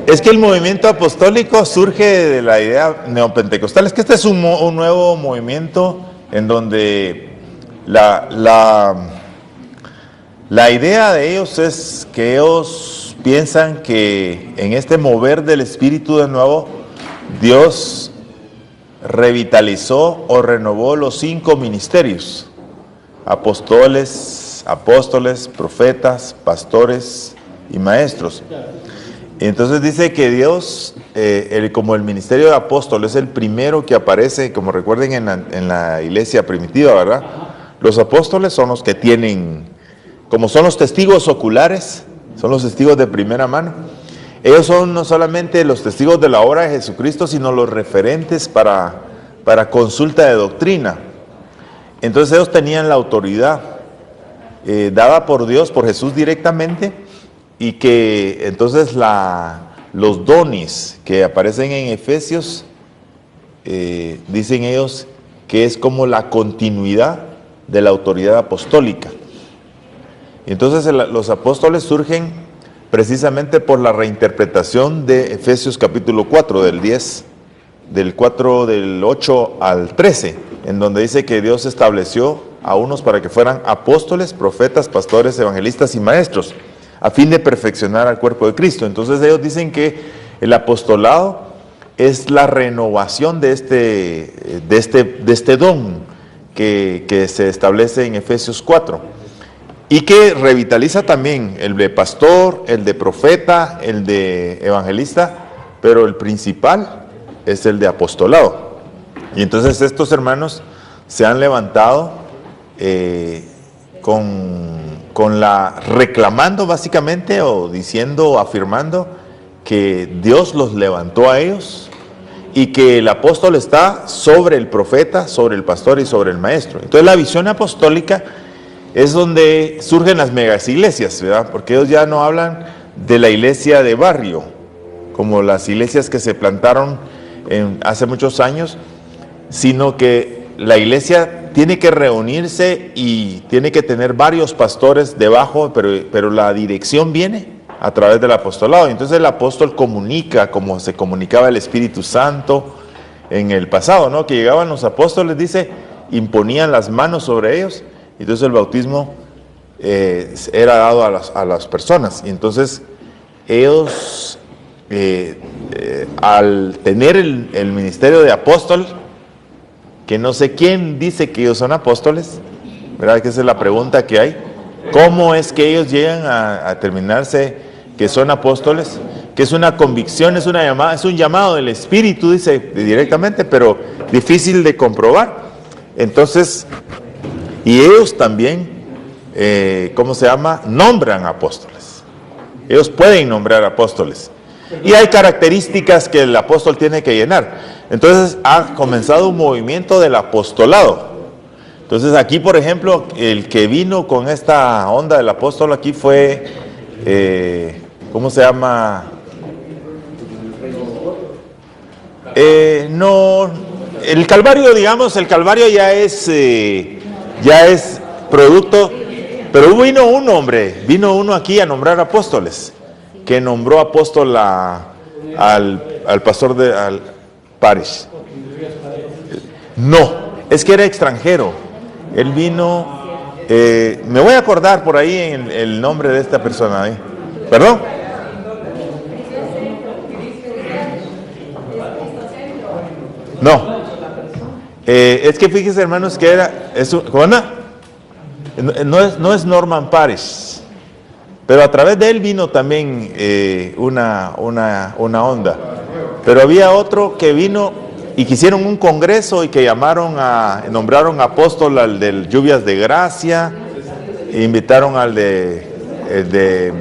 Es que el movimiento apostólico surge de la idea neopentecostal. Es que este es un nuevo movimiento en donde la idea de ellos es que ellos piensan que en este mover del Espíritu de nuevo, Dios revitalizó o renovó los 5 ministerios: apóstoles, profetas, pastores y maestros. Entonces dice que Dios, como el ministerio de apóstol es el primero que aparece, como recuerden en la iglesia primitiva, ¿verdad? Los apóstoles son los que tienen, como son los testigos oculares, son los testigos de primera mano. Ellos son no solamente los testigos de la obra de Jesucristo, sino los referentes para consulta de doctrina. Entonces ellos tenían la autoridad dada por Dios, por Jesús directamente, y que entonces los dones que aparecen en Efesios, dicen ellos que es como la continuidad de la autoridad apostólica. Entonces los apóstoles surgen precisamente por la reinterpretación de Efesios capítulo 4, del 8 al 13, en donde dice que Dios estableció a unos para que fueran apóstoles, profetas, pastores, evangelistas y maestros, a fin de perfeccionar al cuerpo de Cristo. Entonces ellos dicen que el apostolado es la renovación de este don que se establece en Efesios 4, y que revitaliza también el de pastor, el de profeta, el de evangelista, pero el principal es el de apostolado. Y entonces estos hermanos se han levantado reclamando básicamente, o diciendo, o afirmando que Dios los levantó a ellos y que el apóstol está sobre el profeta, sobre el pastor y sobre el maestro. Entonces la visión apostólica es donde surgen las megaiglesias, ¿verdad? Porque ellos ya no hablan de la iglesia de barrio, como las iglesias que se plantaron hace muchos años, sino que la iglesia tiene que reunirse y tiene que tener varios pastores debajo, pero la dirección viene a través del apostolado. Entonces el apóstol comunica como se comunicaba el Espíritu Santo en el pasado, ¿no? Que llegaban los apóstoles, dice, imponían las manos sobre ellos, y entonces el bautismo era dado a las personas. Y entonces ellos, al tener el ministerio de apóstol, que no sé quién dice que ellos son apóstoles, ¿verdad? Que esa es la pregunta que hay. ¿Cómo es que ellos llegan a terminarse que son apóstoles? Que es una convicción, es una llamada, es un llamado del Espíritu, dice directamente, pero difícil de comprobar. Entonces, y ellos también, nombran apóstoles. Ellos pueden nombrar apóstoles. Y hay características que el apóstol tiene que llenar. Entonces ha comenzado un movimiento del apostolado. Entonces aquí, por ejemplo, el que vino con esta onda del apóstol aquí fue, no, el Calvario, digamos, el Calvario ya es producto, pero vino uno aquí a nombrar apóstoles, que nombró apóstol al pastor al París. No, es que era extranjero. Él vino, me voy a acordar por ahí en el nombre de esta persona. ¿Perdón? No. Es que fíjense, hermanos, que ¿cómo anda? No es Norman Parrish, pero a través de él vino también una onda. Pero había otro que vino y que hicieron un congreso y que nombraron apóstol al de Lluvias de Gracia, e invitaron al de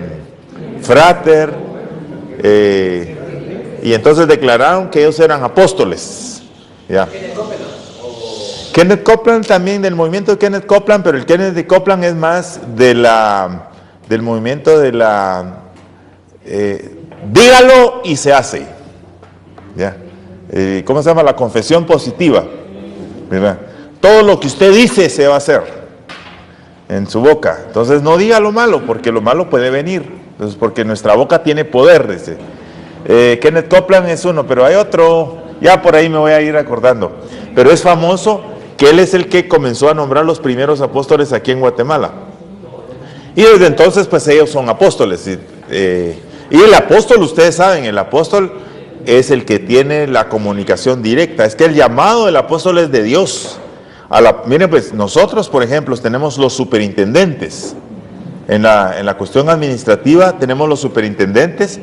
Frater, y entonces declararon que ellos eran apóstoles. Ya. Kenneth Copeland también, del movimiento de Kenneth Copeland, pero el Kenneth de Copeland es más del movimiento de dígalo y se hace. ¿Ya? ¿Cómo se llama? La confesión positiva, ¿verdad? Todo lo que usted dice se va a hacer en su boca. Entonces no diga lo malo, porque lo malo puede venir. Entonces, porque nuestra boca tiene poder, dice. Kenneth Copeland es uno, pero hay otro, ya por ahí me voy a ir acordando. Pero es famoso que él es el que comenzó a nombrar los primeros apóstoles aquí en Guatemala. Y desde entonces, pues ellos son apóstoles. Y el apóstol, ustedes saben, el apóstol es el que tiene la comunicación directa. Es que el llamado del apóstol es de Dios. Miren, pues nosotros, por ejemplo, tenemos los superintendentes. En la cuestión administrativa tenemos los superintendentes.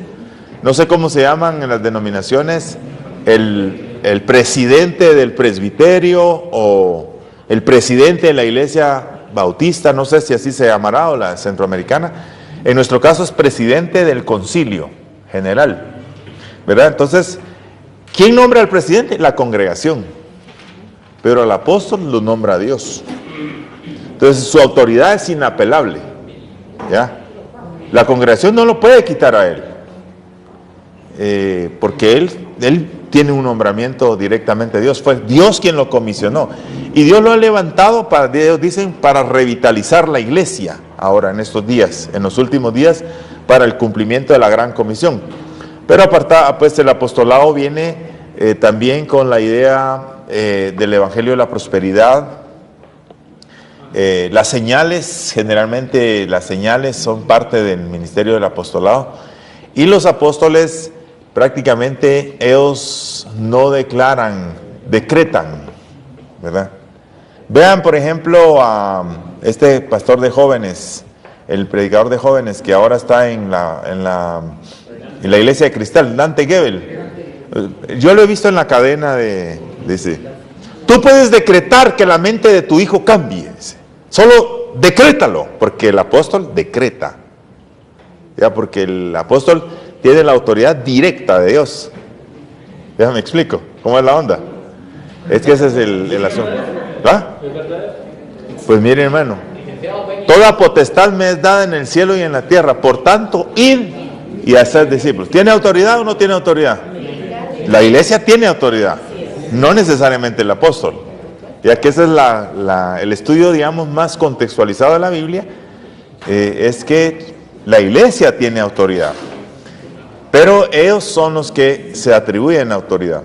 No sé cómo se llaman en las denominaciones. El presidente del presbiterio o el presidente de la iglesia bautista, no sé si así se llamará, o la centroamericana. En nuestro caso es presidente del concilio general, ¿verdad? Entonces, ¿quién nombra al presidente? La congregación, pero al apóstol lo nombra Dios. Entonces su autoridad es inapelable, ¿ya? La congregación no lo puede quitar a él, porque él tiene un nombramiento directamente de Dios. Fue Dios quien lo comisionó. Y Dios lo ha levantado, ellos dicen, para revitalizar la iglesia ahora en estos días, en los últimos días, para el cumplimiento de la gran comisión. Pero apartado, pues el apostolado viene también con la idea del evangelio de la prosperidad. Las señales, generalmente las señales son parte del ministerio del apostolado. Y los apóstoles prácticamente ellos no declaran, decretan, ¿verdad? Vean, por ejemplo, a este pastor de jóvenes, el predicador de jóvenes que ahora está en la iglesia de Cristal, Dante Gebel. Yo lo he visto en la cadena dice, tú puedes decretar que la mente de tu hijo cambie, dice. Solo decrétalo, porque el apóstol decreta, ya, porque el apóstol tiene la autoridad directa de Dios. Déjame explico, ¿cómo es la onda? Es que ese es el asunto. ¿Ah? Pues miren, hermano, toda potestad me es dada en el cielo y en la tierra, por tanto, id y hacer discípulos. ¿Tiene autoridad o no tiene autoridad? La iglesia tiene autoridad, no necesariamente el apóstol. Ya que ese es el estudio, digamos, más contextualizado de la Biblia, es que la iglesia tiene autoridad. Pero ellos son los que se atribuyen autoridad.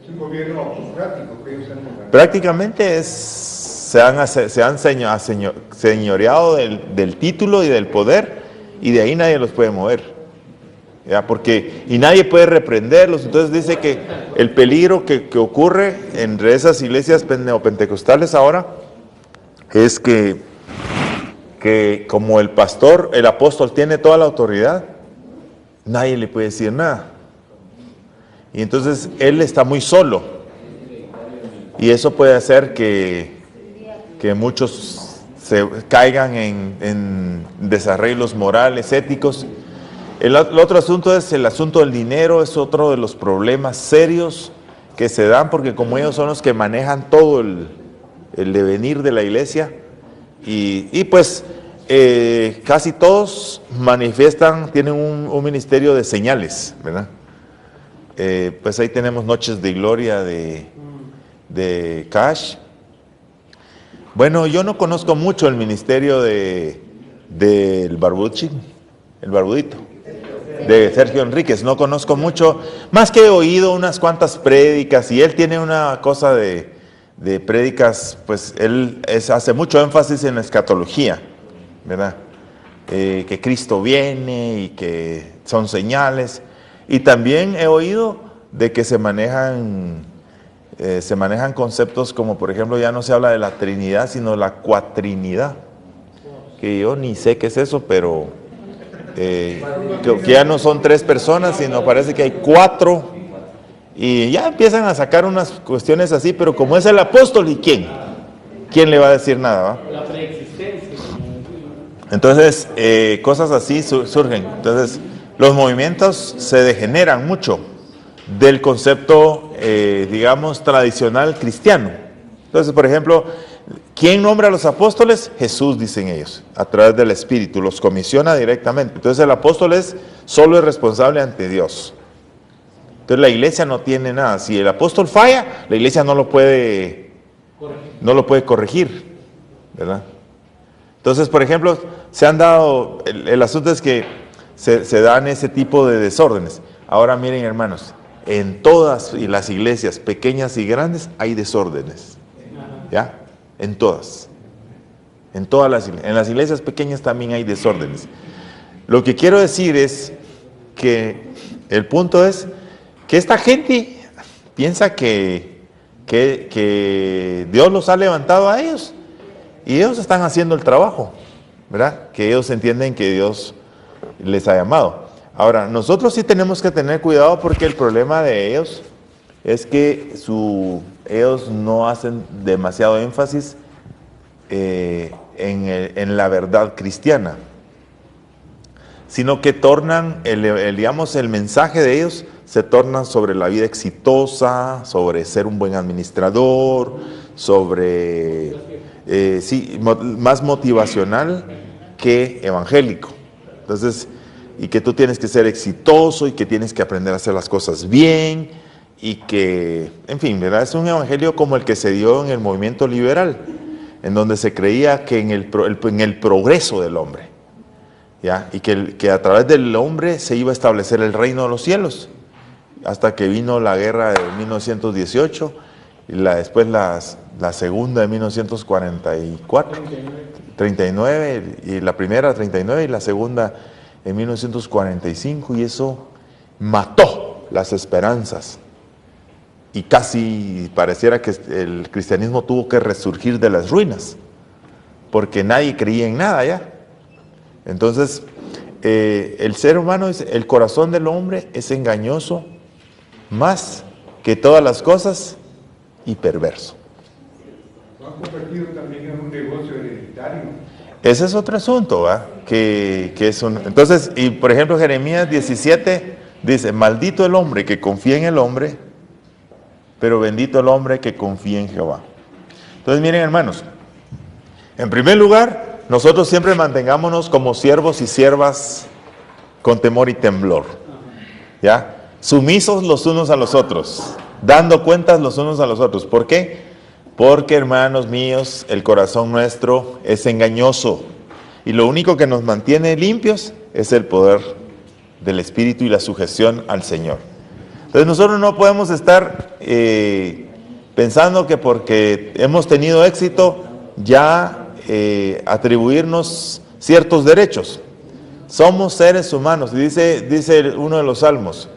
Es un gobierno autocrático que ellos han nombrado. Prácticamente se han señoreado del título y del poder, y de ahí nadie los puede mover. ¿Ya? Y nadie puede reprenderlos. Entonces dice que el peligro que ocurre entre esas iglesias neopentecostales ahora es que como el pastor, el apóstol tiene toda la autoridad, nadie le puede decir nada. Y entonces él está muy solo. Y eso puede hacer que muchos se caigan en desarreglos morales, éticos. El otro asunto es el asunto del dinero, es otro de los problemas serios que se dan, porque como ellos son los que manejan todo el devenir de la iglesia, y pues casi todos manifiestan, tienen un ministerio de señales, ¿verdad? Pues ahí tenemos Noches de Gloria de Cash. Bueno, yo no conozco mucho el ministerio del Barbucci, el Barbudito, de Sergio Enríquez. No conozco mucho, más que he oído unas cuantas prédicas, y él tiene una cosa de prédicas, pues él hace mucho énfasis en la escatología, ¿verdad? Que Cristo viene y que son señales. Y también he oído de que se manejan conceptos como, por ejemplo, ya no se habla de la Trinidad, sino la cuatrinidad, que yo ni sé qué es eso, pero que ya no son 3 personas, sino parece que hay 4, y ya empiezan a sacar unas cuestiones así, pero como es el apóstol, ¿y quién? ¿Quién le va a decir nada? ¿Va? La preexistencia. Entonces, cosas así surgen. Entonces, los movimientos se degeneran mucho del concepto, digamos, tradicional cristiano. Entonces, por ejemplo, ¿quién nombra a los apóstoles? Jesús, dicen ellos, a través del Espíritu, los comisiona directamente. Entonces, el apóstol solo es responsable ante Dios. Entonces, la iglesia no tiene nada. Si el apóstol falla, la iglesia no lo puede corregir, ¿verdad? Entonces, por ejemplo, se han dado, el asunto es que se dan ese tipo de desórdenes. Ahora miren, hermanos, en todas las iglesias, pequeñas y grandes, hay desórdenes. ¿Ya? En todas. En las iglesias pequeñas también hay desórdenes. Lo que quiero decir es que el punto es que esta gente piensa que Dios los ha levantado a ellos y ellos están haciendo el trabajo, ¿verdad? Que ellos entienden que Dios les ha llamado. Ahora, nosotros sí tenemos que tener cuidado porque el problema de ellos es que ellos no hacen demasiado énfasis en la verdad cristiana, sino que tornan, digamos, el mensaje de ellos se torna sobre la vida exitosa, sobre ser un buen administrador, sobre, más motivacional que evangélico. Entonces, y que tú tienes que ser exitoso y que tienes que aprender a hacer las cosas bien y que, en fin, ¿verdad? Es un evangelio como el que se dio en el movimiento liberal, en donde se creía que en el progreso del hombre, ¿ya? Y que a través del hombre se iba a establecer el reino de los cielos, hasta que vino la guerra de 1918 y después la segunda de 1944, 39, y la primera 39 y la segunda en 1945, y eso mató las esperanzas y casi pareciera que el cristianismo tuvo que resurgir de las ruinas porque nadie creía en nada ya. Entonces el ser humano, el corazón del hombre es engañoso más que todas las cosas y perverso. Lo han convertido también en un negocio hereditario. Ese es otro asunto, ¿va? Entonces, y por ejemplo, Jeremías 17 dice: maldito el hombre que confía en el hombre, pero bendito el hombre que confía en Jehová. Entonces, miren, hermanos, en primer lugar, nosotros siempre mantengámonos como siervos y siervas con temor y temblor, ¿ya? Sumisos los unos a los otros, dando cuentas los unos a los otros. ¿Por qué? Porque, hermanos míos, el corazón nuestro es engañoso y lo único que nos mantiene limpios es el poder del Espíritu y la sujeción al Señor. Entonces nosotros no podemos estar pensando que porque hemos tenido éxito ya atribuirnos ciertos derechos. Somos seres humanos, y dice uno de los salmos: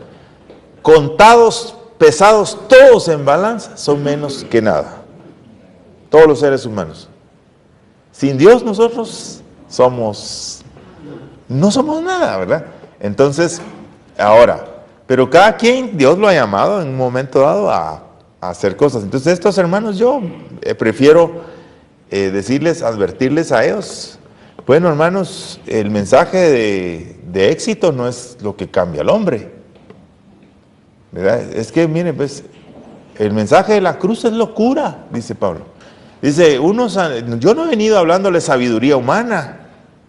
contados, pesados todos en balanza, son menos que nada. Todos los seres humanos. Sin Dios nosotros no somos nada, ¿verdad? Entonces, ahora, pero cada quien, Dios lo ha llamado en un momento dado a hacer cosas. Entonces estos hermanos, yo prefiero advertirles a ellos: bueno, hermanos, el mensaje de éxito no es lo que cambia al hombre, ¿verdad? Es que, miren, pues, el mensaje de la cruz es locura, dice Pablo. Dice, yo no he venido hablándoles sabiduría humana,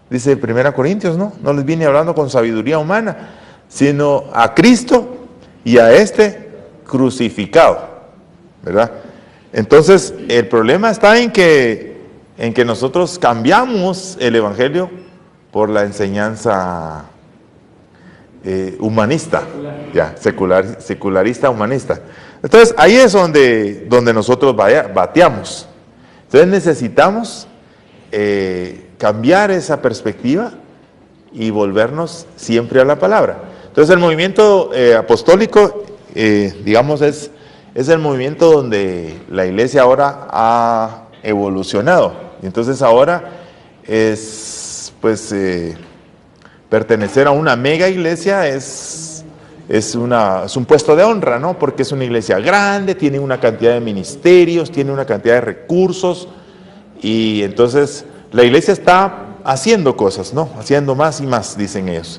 dice 1 Corintios, no les vine hablando con sabiduría humana, sino a Cristo y a este crucificado, ¿verdad? Entonces, el problema está en que nosotros cambiamos el evangelio por la enseñanza humanista, ya, secularista humanista. Entonces, ahí es donde nosotros bateamos. Entonces necesitamos cambiar esa perspectiva y volvernos siempre a la palabra. Entonces el movimiento apostólico, digamos, es el movimiento donde la iglesia ahora ha evolucionado. Y entonces ahora es, pues, pertenecer a una mega iglesia es un puesto de honra, ¿no? Porque es una iglesia grande, tiene una cantidad de ministerios, tiene una cantidad de recursos, y entonces la iglesia está haciendo cosas, ¿no? Haciendo más y más, dicen ellos.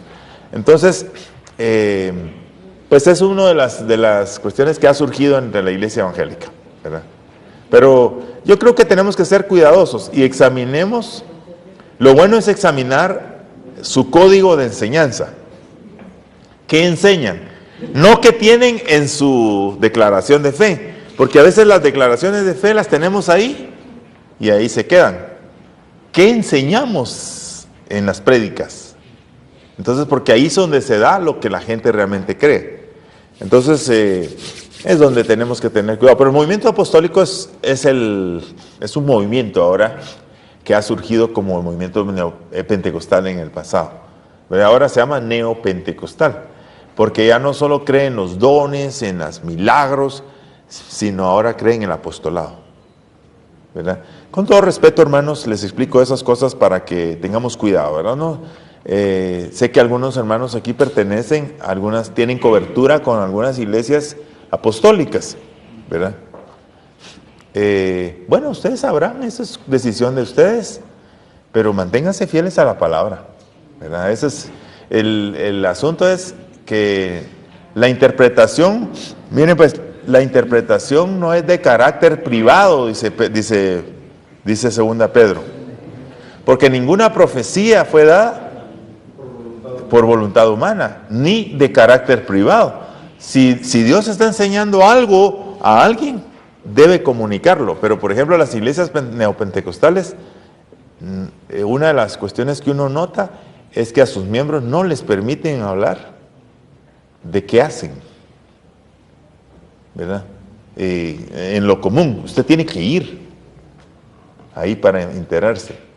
Entonces, pues es una de las cuestiones que ha surgido entre la iglesia evangélica, ¿verdad? Pero yo creo que tenemos que ser cuidadosos y examinemos. Lo bueno es examinar su código de enseñanza. ¿Qué enseñan? No que tienen en su declaración de fe, porque a veces las declaraciones de fe las tenemos ahí y ahí se quedan. ¿Qué enseñamos en las prédicas? Entonces, porque ahí es donde se da lo que la gente realmente cree. Entonces, es donde tenemos que tener cuidado. Pero el movimiento apostólico es un movimiento ahora que ha surgido como el movimiento pentecostal en el pasado. Pero ahora se llama neopentecostal, porque ya no solo creen en los dones, en los milagros, sino ahora creen en el apostolado, ¿verdad? Con todo respeto, hermanos, les explico esas cosas para que tengamos cuidado, ¿verdad? ¿No? Sé que algunos hermanos aquí pertenecen, algunas tienen cobertura con algunas iglesias apostólicas, ¿verdad? Bueno, ustedes sabrán, esa es decisión de ustedes, pero manténganse fieles a la palabra, ¿verdad? Ese es el asunto, es que la interpretación, miren pues, la interpretación no es de carácter privado, dice 2 Pedro, porque ninguna profecía fue dada por voluntad humana, ni de carácter privado. Si Dios está enseñando algo a alguien, debe comunicarlo. Pero por ejemplo, las iglesias neopentecostales, una de las cuestiones que uno nota es que a sus miembros no les permiten hablar de qué hacen, ¿verdad? En lo común, usted tiene que ir ahí para enterarse.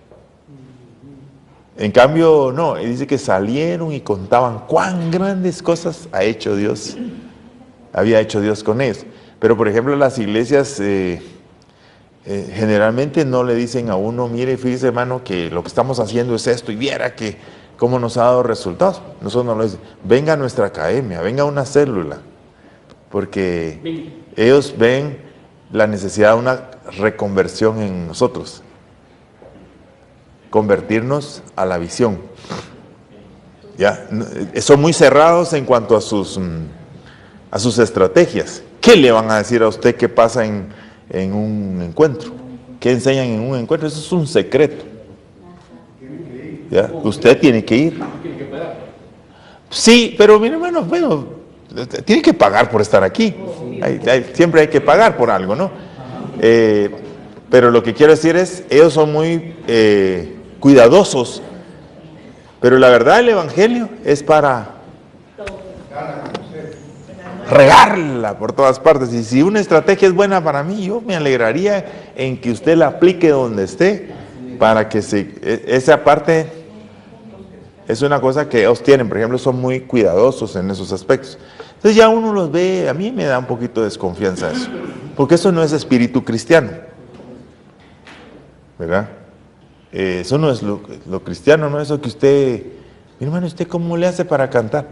En cambio, no, dice que salieron y contaban cuán grandes cosas había hecho Dios con ellos. Pero por ejemplo, las iglesias generalmente no le dicen a uno, mire, fíjese hermano, que lo que estamos haciendo es esto, y viera que cómo nos ha dado resultados. Nosotros no le dicen, venga a nuestra academia, venga a una célula, porque ellos ven la necesidad de una reconversión en nosotros. Convertirnos a la visión. ¿Ya? Son muy cerrados en cuanto a sus estrategias. ¿Qué le van a decir a usted qué pasa en un encuentro? ¿Qué enseñan en un encuentro? Eso es un secreto. ¿Ya? Usted tiene que ir. Sí, pero mire hermano, bueno, tiene que pagar por estar aquí. Siempre hay que pagar por algo, ¿no? Pero lo que quiero decir es, ellos son muy cuidadosos, pero la verdad el evangelio es para regarla por todas partes. Y si una estrategia es buena para mí, yo me alegraría en que usted la aplique donde esté, para que esa parte es una cosa que ellos tienen. Por ejemplo, son muy cuidadosos en esos aspectos. Entonces ya uno los ve, a mí me da un poquito de desconfianza eso, porque eso no es espíritu cristiano, ¿verdad? Eso no es lo cristiano, no es eso que usted, mi hermano, ¿usted cómo le hace para cantar?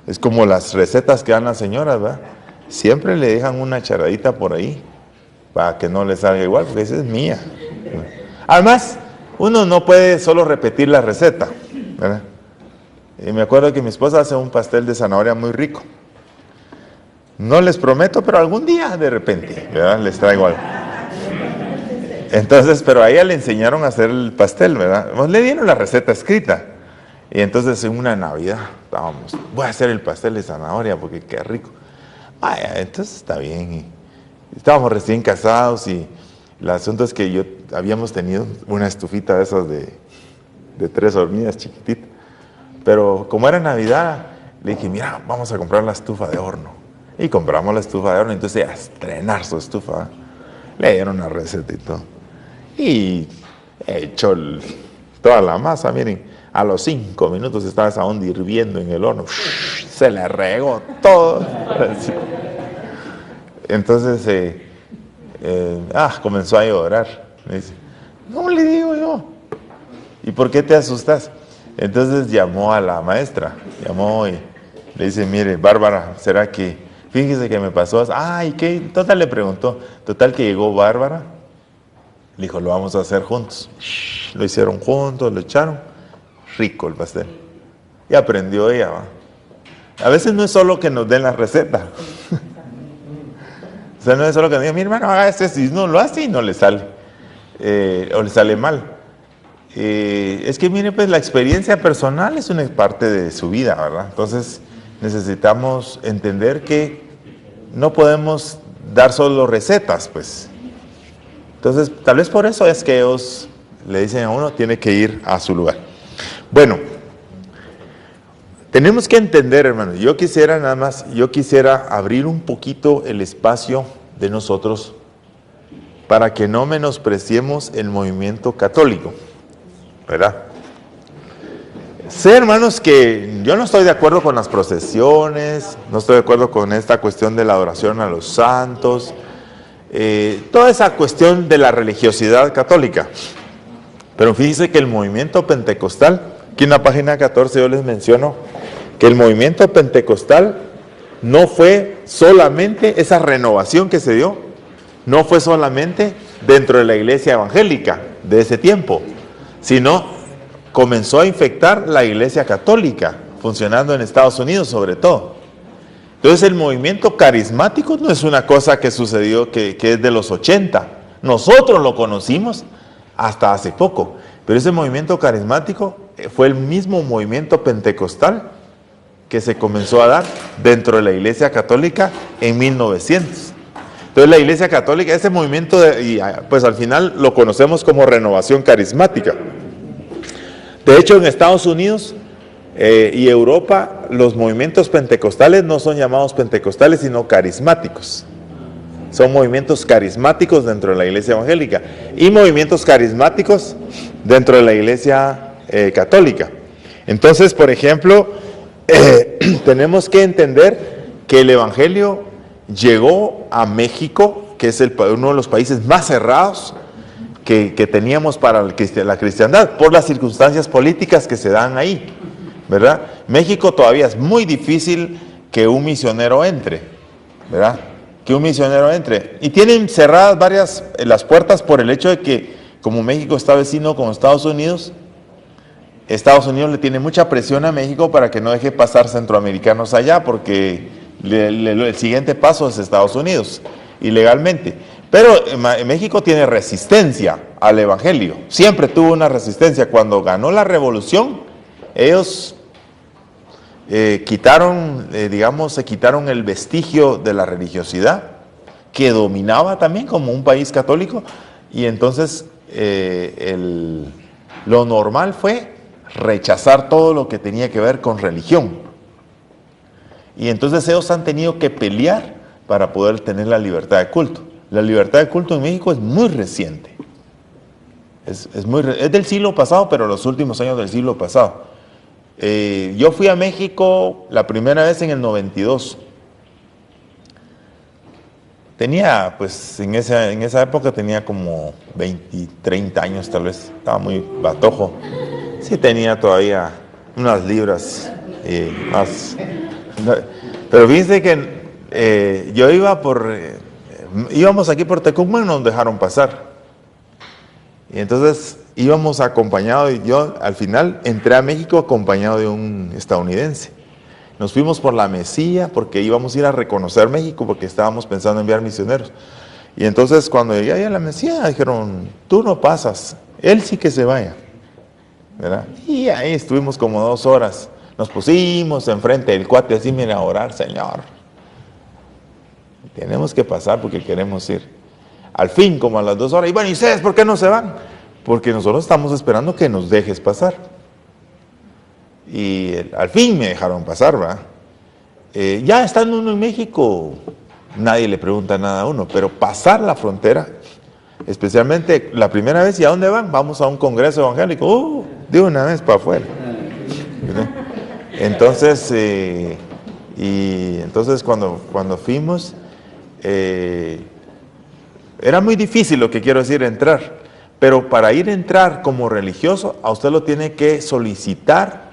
Es como las recetas que dan las señoras, ¿verdad? Siempre le dejan una charadita por ahí, para que no le salga igual, porque esa es mía. Además, uno no puede solo repetir la receta, ¿verdad? Me acuerdo que mi esposa hace un pastel de zanahoria muy rico. No les prometo, pero algún día de repente, ¿verdad? Les traigo algo. Entonces, pero a ella le enseñaron a hacer el pastel, ¿verdad? Pues le dieron la receta escrita. Y entonces en una Navidad voy a hacer el pastel de zanahoria porque qué rico. Vaya, entonces está bien. Y estábamos recién casados y el asunto es que habíamos tenido una estufita de esas de 3 hornillas chiquititas. Pero como era Navidad, le dije, mira, vamos a comprar la estufa de horno. Y compramos la estufa de horno, entonces a estrenar su estufa. Le dieron una receta y todo. Y echó toda la masa, miren, a los 5 minutos estaba esa onda hirviendo en el horno. Se le regó todo. Entonces, comenzó a llorar. Me dice, no le digo yo. ¿Y por qué te asustas? Entonces llamó a la maestra, llamó y le dice, mire, Bárbara, ¿será que, fíjese que me pasó? ¿Y qué? Total le preguntó, total que llegó Bárbara, le dijo, lo vamos a hacer juntos. Lo hicieron juntos, lo echaron, rico el pastel. Y aprendió ella, ¿va? A veces no es solo que nos den la receta. O sea, no es solo que digan, mi hermano, haga esto, si no lo hace y no le sale, o le sale mal. Es que mire, pues la experiencia personal es una parte de su vida, ¿verdad? Entonces necesitamos entender que no podemos dar solo recetas, pues. Entonces, tal vez por eso es que ellos le dicen a uno, tiene que ir a su lugar. Bueno, Tenemos que entender, hermanos, yo quisiera abrir un poquito el espacio de nosotros para que no menospreciemos el movimiento católico, ¿verdad? Sé, hermanos, que yo no estoy de acuerdo con las procesiones, no estoy de acuerdo con esta cuestión de la adoración a los santos, toda esa cuestión de la religiosidad católica. Pero fíjense que el movimiento pentecostal, aquí en la página 14 yo les menciono que el movimiento pentecostal no fue solamente esa renovación que se dio, no fue solamente dentro de la iglesia evangélica de ese tiempo, sino comenzó a infectar la iglesia católica, funcionando en Estados Unidos sobre todo. Entonces el movimiento carismático no es una cosa que sucedió, que es de los 80. Nosotros lo conocimos hasta hace poco. Pero ese movimiento carismático fue el mismo movimiento pentecostal que se comenzó a dar dentro de la iglesia católica en 1900. Entonces la iglesia católica, ese movimiento, pues al final lo conocemos como renovación carismática. De hecho, en Estados Unidos y Europa, los movimientos pentecostales no son llamados pentecostales, sino carismáticos. Son movimientos carismáticos dentro de la iglesia evangélica y movimientos carismáticos dentro de la iglesia católica. Entonces, por ejemplo, tenemos que entender que el evangelio llegó a México, que es uno de los países más cerrados que teníamos para la cristiandad, por las circunstancias políticas que se dan ahí, ¿verdad? México todavía es muy difícil que un misionero entre, ¿verdad? Que un misionero entre. Y tienen cerradas las puertas por el hecho de que, como México está vecino con Estados Unidos le tiene mucha presión a México para que no deje pasar centroamericanos allá, porque el siguiente paso es Estados Unidos, ilegalmente. Pero México tiene resistencia al evangelio, siempre tuvo una resistencia. Cuando ganó la revolución, ellos se quitaron el vestigio de la religiosidad que dominaba también como un país católico, y entonces lo normal fue rechazar todo lo que tenía que ver con religión. Y entonces ellos han tenido que pelear para poder tener la libertad de culto. La libertad de culto en México es muy reciente. Es del siglo pasado, pero los últimos años del siglo pasado. Yo fui a México la primera vez en el 92. Tenía, pues, en esa época tenía como 20, 30 años tal vez. Estaba muy batojo. Sí tenía todavía unas libras más. Pero fíjense que yo íbamos aquí por Tecumán y nos dejaron pasar. Y entonces íbamos acompañados, y yo al final entré a México acompañado de un estadounidense. Nos fuimos por la Mesía porque íbamos a ir a reconocer México, porque estábamos pensando en enviar misioneros. Y entonces cuando llegué ahí a la Mesía dijeron, tú no pasas, él sí que se vaya, ¿verdad? Y ahí estuvimos como 2 horas. Nos pusimos enfrente del cuate así, mira, a orar, Señor, tenemos que pasar porque queremos ir. Al fin, como a las 2 horas, y bueno, ¿y ustedes por qué no se van? Porque nosotros estamos esperando que nos dejes pasar. Y al fin me dejaron pasar, ¿verdad? Ya estando uno en México, nadie le pregunta nada a uno, pero pasar la frontera, especialmente la primera vez, ¿y a dónde van? Vamos a un congreso evangélico, de una vez para afuera. ¿Verdad? Entonces, entonces cuando fuimos, era muy difícil, lo que quiero decir, entrar. Pero para entrar como religioso, a usted lo tiene que solicitar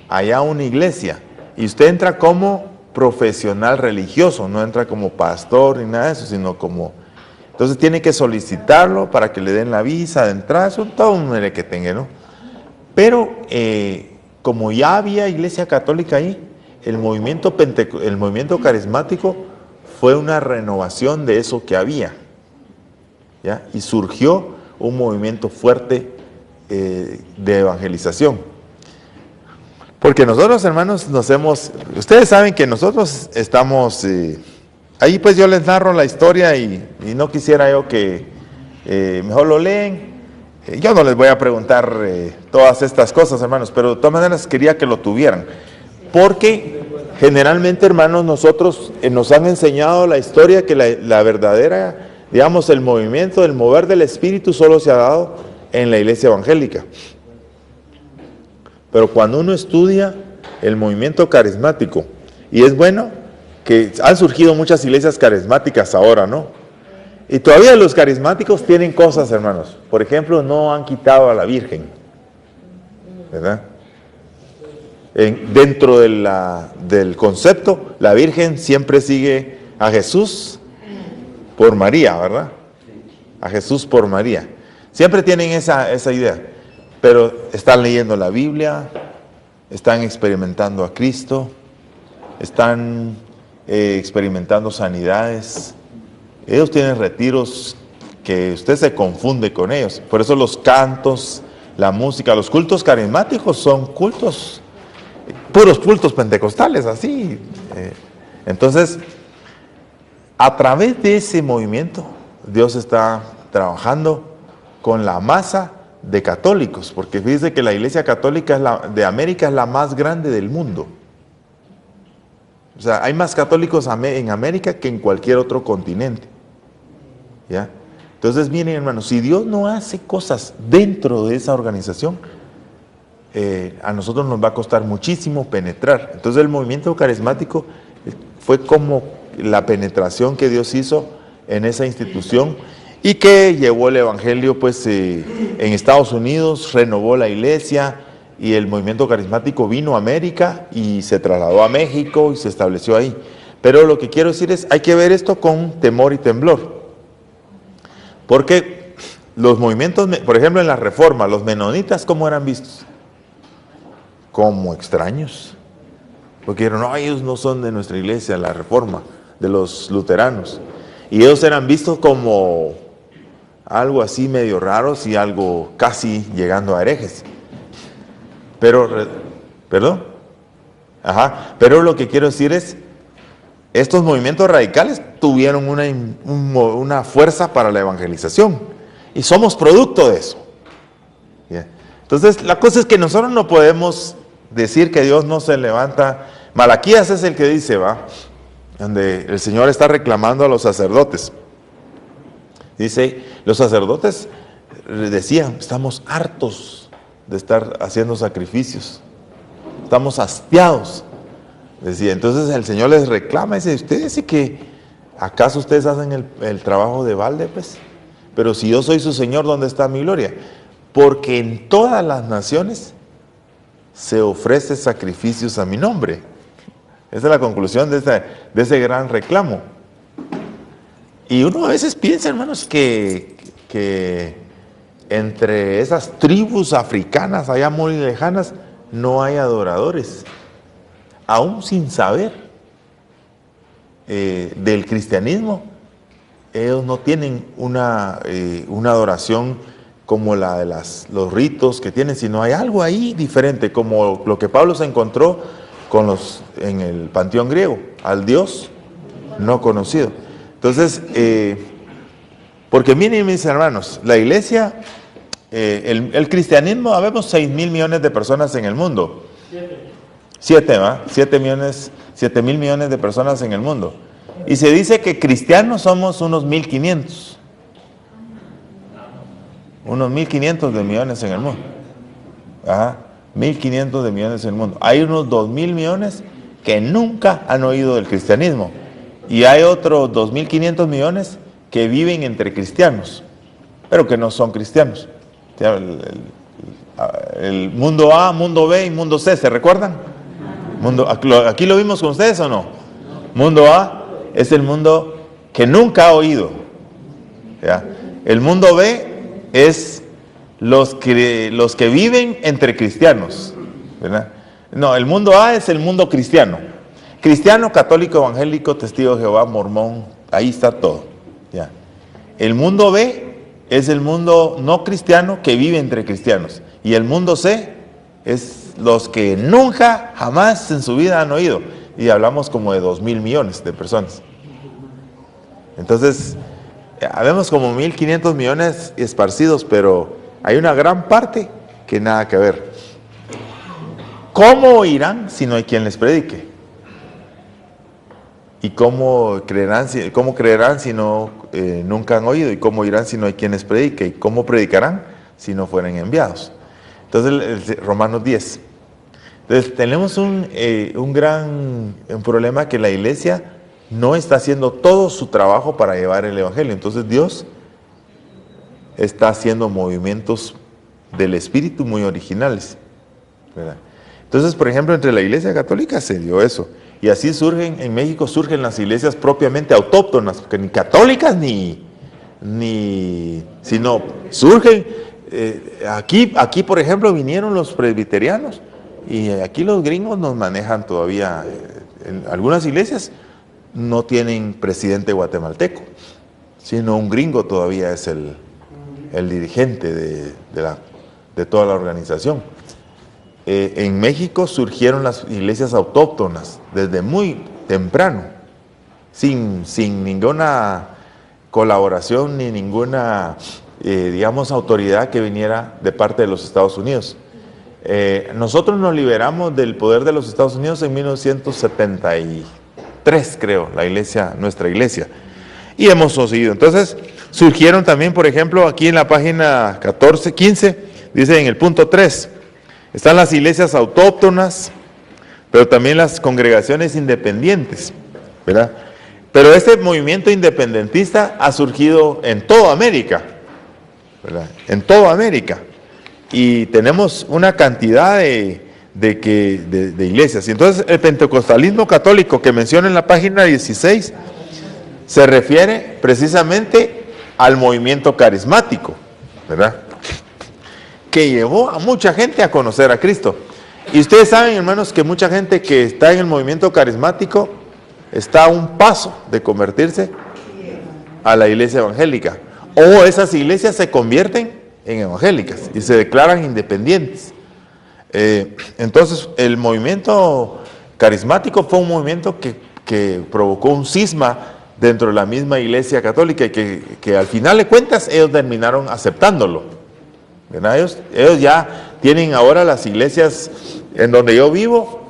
allá a una iglesia. Y usted entra como profesional religioso, no entra como pastor ni nada de eso, sino como... Entonces tiene que solicitarlo para que le den la visa de entrada, eso todo un merequetengue, ¿no? Pero como ya había iglesia católica ahí, el movimiento carismático fue una renovación de eso que había, ¿ya? Y surgió un movimiento fuerte de evangelización. Porque nosotros, hermanos, ustedes saben que nosotros estamos, ahí pues yo les narro la historia y no quisiera yo que mejor lo leen. Yo no les voy a preguntar todas estas cosas, hermanos, pero de todas maneras quería que lo tuvieran. Porque generalmente, hermanos, nosotros nos han enseñado la historia que la verdadera, digamos, el movimiento, el mover del Espíritu solo se ha dado en la iglesia evangélica. Pero cuando uno estudia el movimiento carismático, y es bueno que han surgido muchas iglesias carismáticas ahora, ¿no? Y todavía los carismáticos tienen cosas, hermanos. Por ejemplo, no han quitado a la Virgen, ¿verdad? Dentro del concepto, la Virgen siempre sigue a Jesús por María, ¿verdad? A Jesús por María. Siempre tienen esa idea. Pero están leyendo la Biblia, están experimentando a Cristo, están experimentando sanidades. Ellos tienen retiros que usted se confunde con ellos. Por eso los cantos, la música, los cultos carismáticos son cultos, puros cultos pentecostales, así. Entonces, a través de ese movimiento, Dios está trabajando con la masa de católicos, porque fíjese que la iglesia católica de América es la más grande del mundo. O sea, hay más católicos en América que en cualquier otro continente. ¿Ya? Entonces, miren, hermanos, si Dios no hace cosas dentro de esa organización, a nosotros nos va a costar muchísimo penetrar. Entonces, el movimiento carismático fue como la penetración que Dios hizo en esa institución y que llevó el evangelio, pues, en Estados Unidos, renovó la iglesia, y el movimiento carismático vino a América y se trasladó a México y se estableció ahí. Pero lo que quiero decir es, hay que ver esto con temor y temblor. Porque los movimientos, por ejemplo en la Reforma, los menonitas, ¿cómo eran vistos? Como extraños. Porque dijeron, no, ellos no son de nuestra iglesia, la Reforma, de los luteranos. Y ellos eran vistos como algo así medio raros y algo casi llegando a herejes. ¿Perdón? Ajá, pero lo que quiero decir es, estos movimientos radicales tuvieron una fuerza para la evangelización, y somos producto de eso. ¿Yeah? Entonces, la cosa es que nosotros no podemos decir que Dios no se levanta. Malaquías es el que dice, donde el Señor está reclamando a los sacerdotes. Dice, los sacerdotes decían, estamos hartos de estar haciendo sacrificios, estamos hastiados, decía. Entonces el Señor les reclama, dice, ustedes dice que ¿acaso ustedes hacen el trabajo de balde? Pues, pero si yo soy su Señor, ¿dónde está mi gloria? Porque en todas las naciones se ofrece sacrificios a mi nombre. Esa es la conclusión de ese gran reclamo. Y uno a veces piensa, hermanos, que entre esas tribus africanas allá muy lejanas no hay adoradores, aún sin saber del cristianismo. Ellos no tienen una adoración como la de los ritos que tienen, sino hay algo ahí diferente, como lo que Pablo se encontró en el panteón griego, al Dios no conocido. Entonces, porque miren, mis hermanos, la iglesia, el cristianismo, habemos 6,000 millones de personas en el mundo. 7 mil millones de personas en el mundo. Y se dice que cristianos somos unos 1,500. Unos 1,500 de millones en el mundo. Ajá, 1,500 de millones en el mundo. Hay unos 2,000 millones que nunca han oído del cristianismo. Y hay otros 2,500 millones que viven entre cristianos, pero que no son cristianos. El mundo A, mundo B y mundo C, ¿se recuerdan? ¿Aquí lo vimos con ustedes o no? Mundo A es el mundo que nunca ha oído. ¿Ya? El mundo B es los que viven entre cristianos, ¿verdad? No, el mundo A es el mundo cristiano. Cristiano, católico, evangélico, testigo de Jehová, mormón, ahí está todo. ¿Ya? El mundo B es el mundo no cristiano que vive entre cristianos. Y el mundo C es los que nunca, jamás en su vida han oído. Y hablamos como de 2,000 millones de personas. Entonces, habemos como 1,500 millones esparcidos, pero hay una gran parte que nada que ver. ¿Cómo oirán si no hay quien les predique? ¿Y cómo creerán si no nunca han oído? ¿Y cómo oirán si no hay quien les predique? ¿Y cómo predicarán si no fueren enviados? Entonces, Romanos 10. Entonces, tenemos un gran problema, que la iglesia no está haciendo todo su trabajo para llevar el evangelio. Entonces, Dios está haciendo movimientos del Espíritu muy originales, ¿verdad? Entonces, por ejemplo, entre la iglesia católica se dio eso. Y así en México surgen las iglesias propiamente autóctonas, porque ni católicas sino surgen, aquí por ejemplo vinieron los presbiterianos, y aquí los gringos nos manejan todavía, en algunas iglesias no tienen presidente guatemalteco, sino un gringo todavía es el dirigente de toda la organización. En México surgieron las iglesias autóctonas desde muy temprano, sin ninguna colaboración ni ninguna, digamos, autoridad que viniera de parte de los Estados Unidos. Nosotros nos liberamos del poder de los Estados Unidos en 1973, creo, nuestra iglesia, y hemos seguido. Entonces, surgieron también, por ejemplo, aquí en la página 15, dice en el punto 3, están las iglesias autóctonas, pero también las congregaciones independientes, ¿verdad? Pero este movimiento independentista ha surgido en toda América, ¿verdad? En toda América. Y tenemos una cantidad de iglesias. Y entonces el pentecostalismo católico que menciona en la página 16 se refiere precisamente al movimiento carismático, ¿verdad?, que llevó a mucha gente a conocer a Cristo. Y ustedes saben, hermanos, que mucha gente que está en el movimiento carismático está a un paso de convertirse a la iglesia evangélica. O esas iglesias se convierten en evangélicas y se declaran independientes. Entonces, el movimiento carismático fue un movimiento que provocó un cisma dentro de la misma iglesia católica, y que al final de cuentas ellos terminaron aceptándolo. Ellos ya tienen ahora las iglesias en donde yo vivo,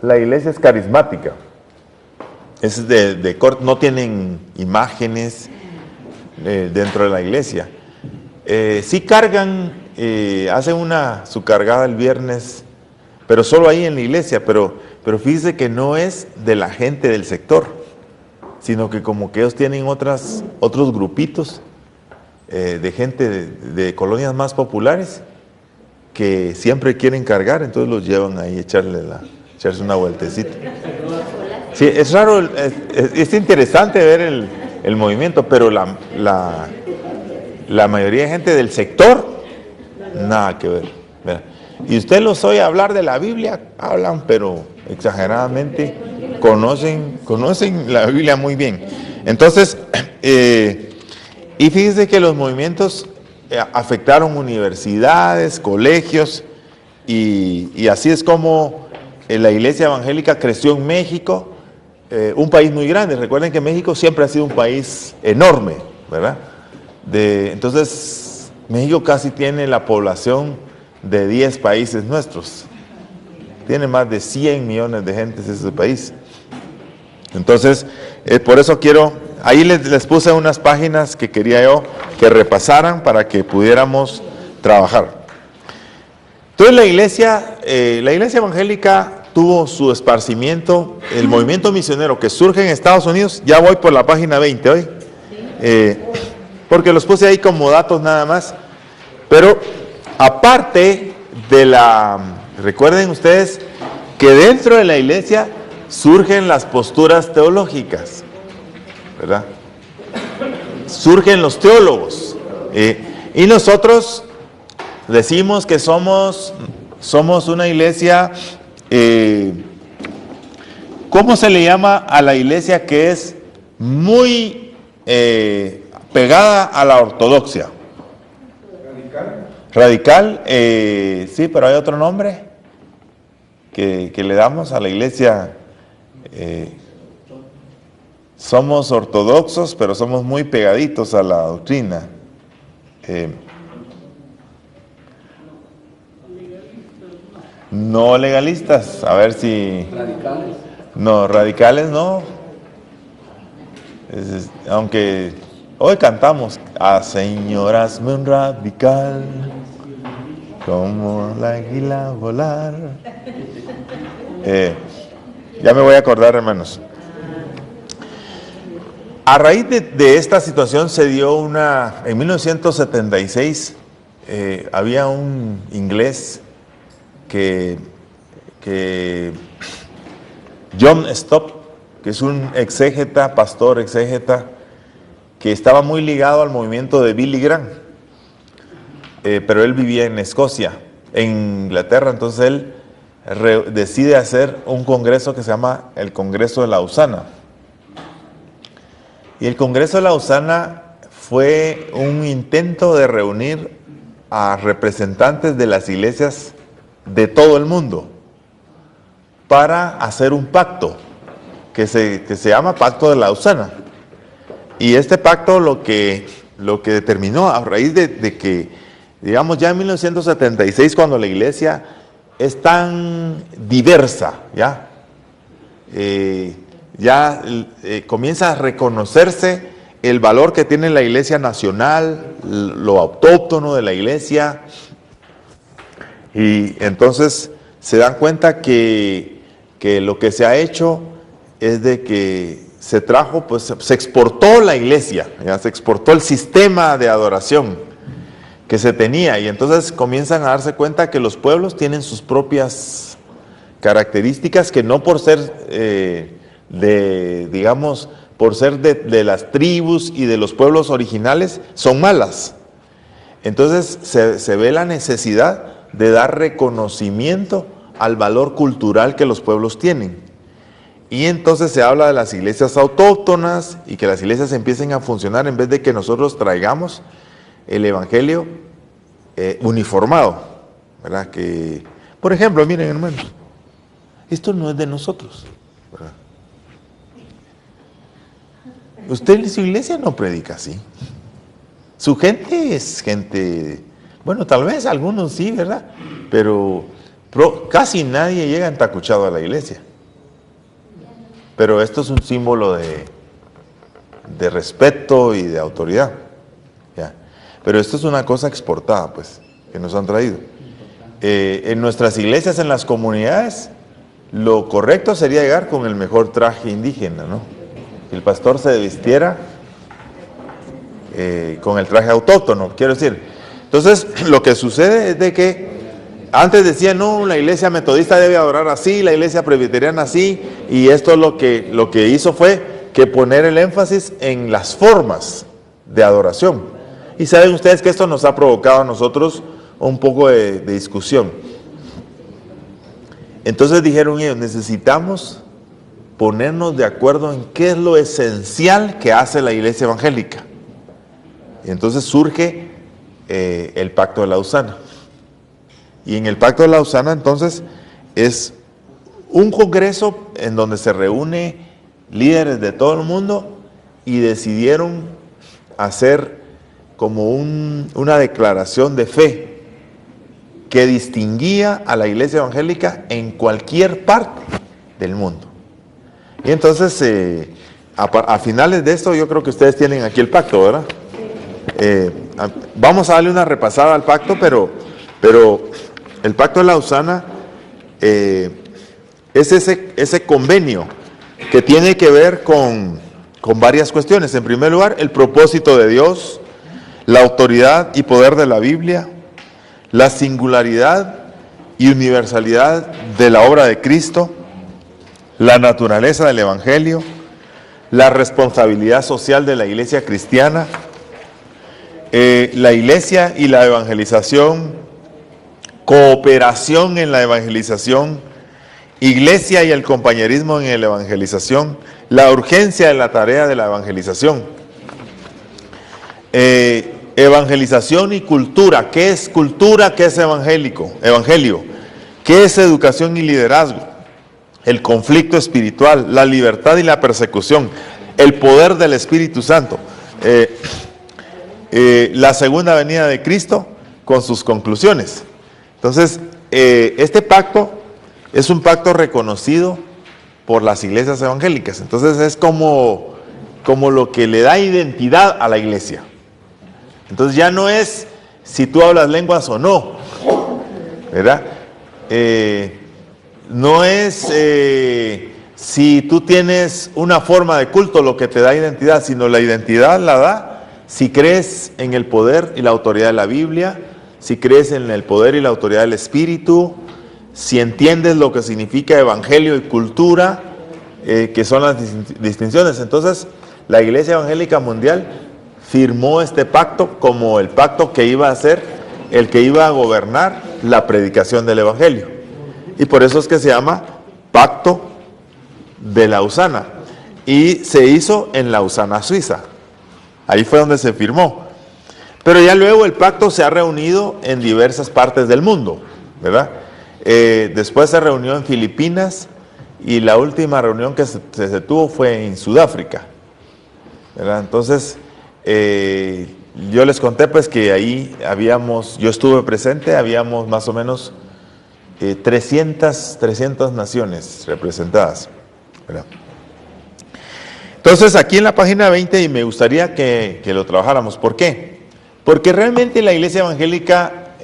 la iglesia es carismática, es de corte, no tienen imágenes dentro de la iglesia. Sí cargan, hacen su cargada el viernes, pero solo ahí en la iglesia, pero fíjese que no es de la gente del sector, sino que como que ellos tienen otros grupitos de gente de colonias más populares que siempre quieren cargar, entonces los llevan ahí a echarse una vueltecita. Sí, es raro, es interesante ver el movimiento, pero la mayoría de gente del sector, nada que ver, ¿verdad? Y usted los oye hablar de la Biblia, hablan pero exageradamente, conocen la Biblia muy bien. Entonces, y fíjense que los movimientos afectaron universidades, colegios, y así es como la iglesia evangélica creció en México, un país muy grande. Recuerden que México siempre ha sido un país enorme, ¿verdad? Entonces, México casi tiene la población de 10 países nuestros. Tiene más de 100 millones de gentes ese país. Entonces, por eso ahí les puse unas páginas que quería yo que repasaran para que pudiéramos trabajar. Entonces la iglesia evangélica tuvo su esparcimiento, el movimiento misionero que surge en Estados Unidos. Ya voy por la página 20 hoy, porque los puse ahí como datos nada más. Pero aparte recuerden ustedes que dentro de la iglesia surgen las posturas teológicas, ¿verdad? Surgen los teólogos, y nosotros decimos que somos una iglesia, ¿cómo se le llama a la iglesia que es muy pegada a la ortodoxia? Radical, sí, pero hay otro nombre que le damos a la iglesia. Somos ortodoxos, pero somos muy pegaditos a la doctrina. No legalistas, a ver si... Radicales. No, radicales no. Aunque hoy cantamos a Señor, hazme un radical, como la águila volar. Ya me voy a acordar, hermanos. A raíz de esta situación se dio en 1976, había un inglés que John Stott, que es un exégeta, pastor exégeta, que estaba muy ligado al movimiento de Billy Graham, pero él vivía en Escocia, en Inglaterra. Entonces él decide hacer un congreso que se llama el Congreso de Lausana. Y el Congreso de Lausana fue un intento de reunir a representantes de las iglesias de todo el mundo para hacer un pacto que se llama Pacto de Lausana. Y este pacto lo que determinó a raíz de que, digamos, ya en 1976, cuando la iglesia es tan diversa, comienza a reconocerse el valor que tiene la iglesia nacional, lo autóctono de la iglesia, y entonces se dan cuenta que lo que se ha hecho es de que se trajo, pues se exportó la iglesia, se exportó el sistema de adoración que se tenía, y entonces comienzan a darse cuenta que los pueblos tienen sus propias características, que no por ser por ser de las tribus y de los pueblos originales son malas. Entonces se ve la necesidad de dar reconocimiento al valor cultural que los pueblos tienen. Y entonces se habla de las iglesias autóctonas y que las iglesias empiecen a funcionar en vez de que nosotros traigamos el evangelio uniformado, ¿verdad? Que, por ejemplo, miren, hermanos, esto no es de nosotros, ¿verdad? Usted en su iglesia no predica así. Su gente es gente, bueno, tal vez algunos sí, ¿verdad? Pero casi nadie llega entacuchado a la iglesia. Pero esto es un símbolo de respeto y de autoridad, ¿ya? Pero esto es una cosa exportada, pues, que nos han traído. En nuestras iglesias, en las comunidades, lo correcto sería llegar con el mejor traje indígena, ¿no? Que el pastor se vistiera con el traje autóctono, quiero decir. Entonces, lo que sucede es de que antes decían, no, la iglesia metodista debe adorar así, la iglesia presbiteriana así, y esto lo que hizo fue que poner el énfasis en las formas de adoración. Y saben ustedes que esto nos ha provocado a nosotros un poco de discusión. Entonces dijeron ellos, necesitamos ponernos de acuerdo en qué es lo esencial que hace la iglesia evangélica. Y entonces surge el Pacto de Lausana. Y en el Pacto de Lausana, entonces, es un congreso en donde se reúne líderes de todo el mundo y decidieron hacer como una declaración de fe que distinguía a la iglesia evangélica en cualquier parte del mundo. Y entonces, a finales de esto, yo creo que ustedes tienen aquí el pacto, ¿verdad? Vamos a darle una repasada al pacto, pero el Pacto de Lausana es ese convenio que tiene que ver con varias cuestiones. En primer lugar, el propósito de Dios, la autoridad y poder de la Biblia, la singularidad y universalidad de la obra de Cristo, la naturaleza del Evangelio, la responsabilidad social de la iglesia cristiana, la iglesia y la evangelización, cooperación en la evangelización, iglesia y el compañerismo en la evangelización, la urgencia de la tarea de la evangelización, evangelización y cultura. ¿Qué es cultura? ¿Qué es evangelio? ¿Qué es educación y liderazgo? El conflicto espiritual, la libertad y la persecución, el poder del Espíritu Santo, la segunda venida de Cristo con sus conclusiones. Entonces, este pacto es un pacto reconocido por las iglesias evangélicas. Entonces es como lo que le da identidad a la iglesia. Entonces ya no es si tú hablas lenguas o no, ¿verdad? No es si tú tienes una forma de culto lo que te da identidad, sino la identidad la da si crees en el poder y la autoridad de la Biblia, si crees en el poder y la autoridad del Espíritu, si entiendes lo que significa evangelio y cultura, que son las distinciones. Entonces, la Iglesia Evangélica Mundial firmó este pacto como el pacto que iba a ser el que iba a gobernar la predicación del Evangelio. Y por eso es que se llama Pacto de Lausana. Y se hizo en Lausana, Suiza. Ahí fue donde se firmó. Pero ya luego el pacto se ha reunido en diversas partes del mundo, ¿verdad? Después se reunió en Filipinas y la última reunión que se tuvo fue en Sudáfrica, ¿verdad? Entonces, yo les conté pues que ahí yo estuve presente, habíamos más o menos 300 naciones representadas, ¿verdad? Entonces aquí en la página 20, y me gustaría que lo trabajáramos. ¿Por qué? Porque realmente la iglesia evangélica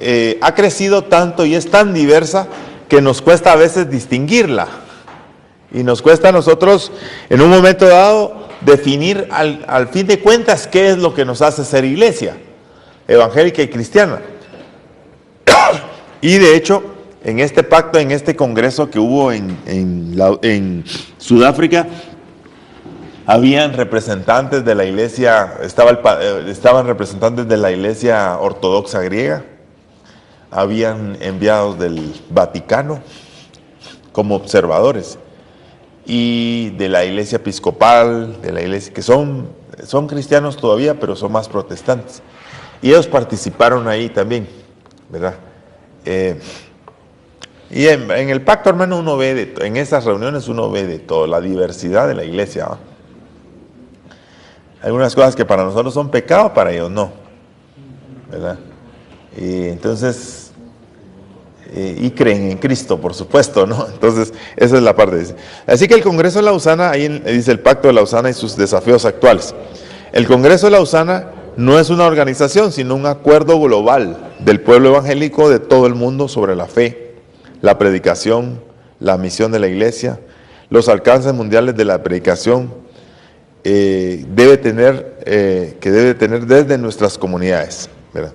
ha crecido tanto y es tan diversa que nos cuesta a veces distinguirla. Y nos cuesta a nosotros en un momento dado definir al fin de cuentas qué es lo que nos hace ser iglesia evangélica y cristiana. Y de hecho, en este pacto, en este congreso que hubo en Sudáfrica, habían representantes de la iglesia, estaban representantes de la iglesia ortodoxa griega, habían enviados del Vaticano como observadores, y de la iglesia episcopal, de la iglesia que son cristianos todavía, pero son más protestantes. Y ellos participaron ahí también, ¿verdad? Y en el pacto, hermano, uno ve en esas reuniones uno ve de todo, la diversidad de la iglesia, ¿va? Algunas cosas que para nosotros son pecado, para ellos no, ¿verdad? Y entonces, y creen en Cristo, por supuesto, ¿no? Entonces, esa es la parte. Así que el Congreso de Lausana, ahí dice el Pacto de Lausana y sus desafíos actuales. El Congreso de Lausana no es una organización, sino un acuerdo global del pueblo evangélico de todo el mundo sobre la fe, la predicación, la misión de la iglesia, los alcances mundiales de la predicación, debe tener desde nuestras comunidades, ¿verdad?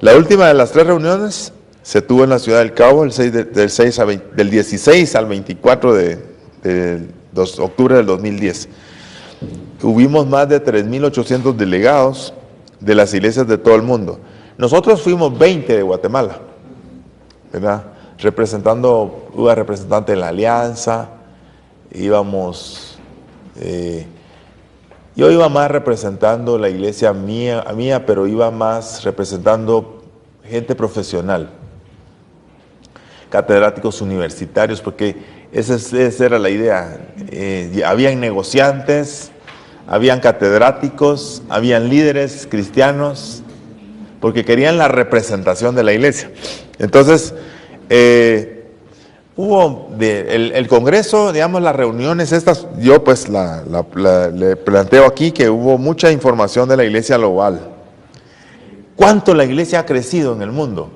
La última de las 3 reuniones se tuvo en la ciudad del Cabo del 16 al 24 de octubre del 2010. Tuvimos más de 3.800 delegados de las iglesias de todo el mundo. Nosotros fuimos 20 de Guatemala, ¿verdad? Hubo representante de la Alianza, íbamos... yo iba más representando la iglesia mía, pero iba más representando gente profesional, catedráticos universitarios, porque esa era la idea. Habían negociantes, habían catedráticos, habían líderes cristianos, porque querían la representación de la iglesia. Entonces, hubo el Congreso, digamos, las reuniones estas, yo pues le planteo aquí que hubo mucha información de la iglesia global. ¿Cuánto la iglesia ha crecido en el mundo?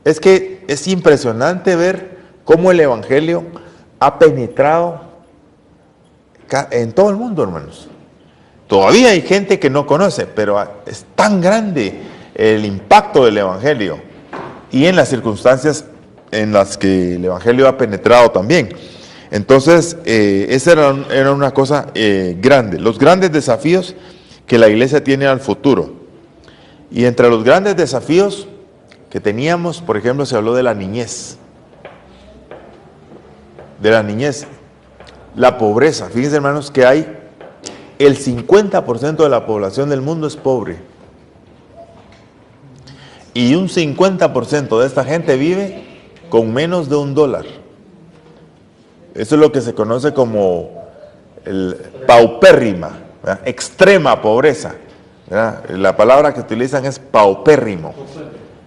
Es que es impresionante ver cómo el evangelio ha penetrado en todo el mundo, hermanos. Todavía hay gente que no conoce, pero es tan grande el impacto del evangelio y en las circunstancias en las que el evangelio ha penetrado también. Entonces, esa era una cosa grande. Los grandes desafíos que la iglesia tiene al futuro. Y entre los grandes desafíos que teníamos, por ejemplo, se habló de la niñez. De la niñez. La pobreza. Fíjense, hermanos, que hay el 50% de la población del mundo es pobre. Y un 50% de esta gente vive con menos de $1. Eso es lo que se conoce como el paupérrima, ¿verdad? Extrema pobreza, ¿verdad? La palabra que utilizan es paupérrimo,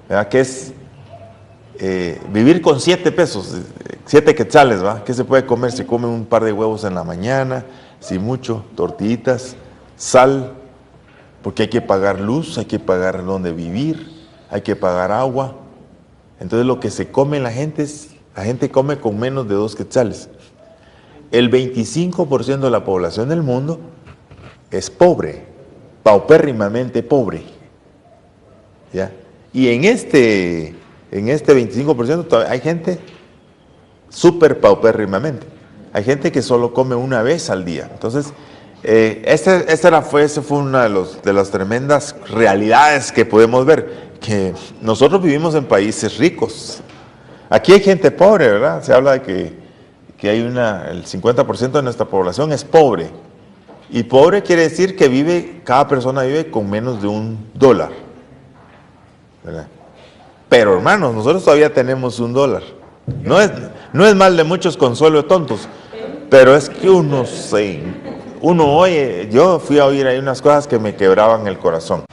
¿verdad? Que es vivir con 7 pesos, 7 quetzales, ¿va? ¿Qué se puede comer? Se come un par de huevos en la mañana, si mucho, tortillitas, sal, porque hay que pagar luz, hay que pagar donde vivir, hay que pagar agua. Entonces lo que se come la gente come con menos de 2 quetzales. El 25% de la población del mundo es pobre, paupérrimamente pobre, ¿ya? Y en este 25% hay gente súper paupérrimamente. Hay gente que solo come una vez al día. Entonces, esa fue una de las tremendas realidades que podemos ver, que nosotros vivimos en países ricos. Aquí hay gente pobre, ¿verdad? Se habla de que hay el 50% de nuestra población es pobre. Y pobre quiere decir que cada persona vive con menos de $1, ¿verdad? Pero hermanos, nosotros todavía tenemos $1. No es mal de muchos consuelo de tontos, pero es que uno oye, yo fui a oír ahí unas cosas que me quebraban el corazón.